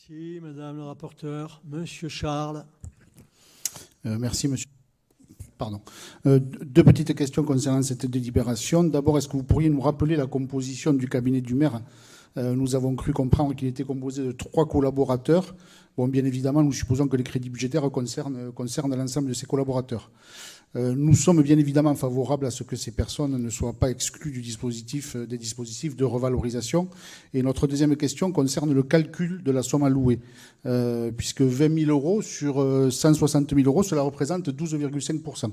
Merci, Madame le rapporteur. Monsieur Charles. Merci, monsieur. Pardon. Deux petites questions concernant cette délibération. D'abord, est-ce que vous pourriez nous rappeler la composition du cabinet du maire? Nous avons cru comprendre qu'il était composé de 3 collaborateurs. Bon, bien évidemment, nous supposons que les crédits budgétaires concernent l'ensemble de ces collaborateurs. Nous sommes bien évidemment favorables à ce que ces personnes ne soient pas exclues des dispositifs de revalorisation. Et notre deuxième question concerne le calcul de la somme allouée, puisque 20 000 euros sur 160 000 euros, cela représente 12,5%.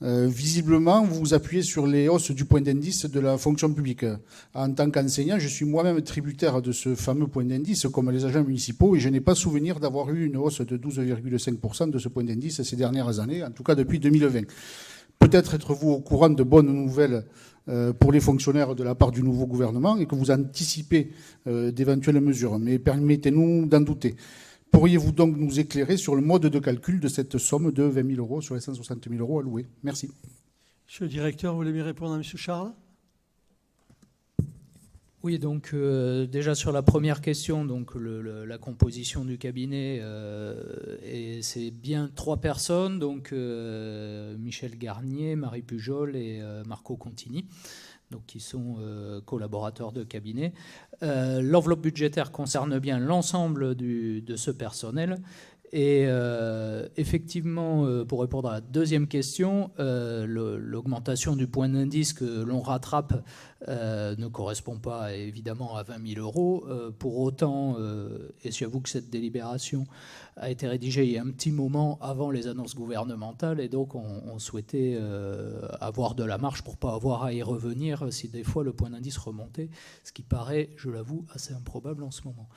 Visiblement, vous vous appuyez sur les hausses du point d'indice de la fonction publique. En tant qu'enseignant, je suis moi-même tributaire de ce fameux point d'indice, comme les agents municipaux, et je n'ai pas souvenir d'avoir eu une hausse de 12,5% de ce point d'indice ces dernières années, en tout cas depuis 2020. Peut-être êtes-vous au courant de bonnes nouvelles pour les fonctionnaires de la part du nouveau gouvernement et que vous anticipez d'éventuelles mesures, mais permettez-nous d'en douter. Pourriez-vous donc nous éclairer sur le mode de calcul de cette somme de 20 000 euros sur les 160 000 euros alloués? Merci. Monsieur le directeur, vous voulez bien répondre à Monsieur Charles? Oui, donc déjà sur la première question, donc la composition du cabinet, c'est bien 3 personnes, donc Michel Garnier, Marie Pujol et Marco Contini, donc qui sont collaborateurs de cabinet. L'enveloppe budgétaire concerne bien l'ensemble de ce personnel. Et effectivement, pour répondre à la deuxième question, l'augmentation du point d'indice que l'on rattrape ne correspond pas évidemment à 20 000 euros. Pour autant, et j'avoue que cette délibération a été rédigée il y a un petit moment avant les annonces gouvernementales, et donc on souhaitait avoir de la marge pour ne pas avoir à y revenir si des fois le point d'indice remontait, ce qui paraît, je l'avoue, assez improbable en ce moment.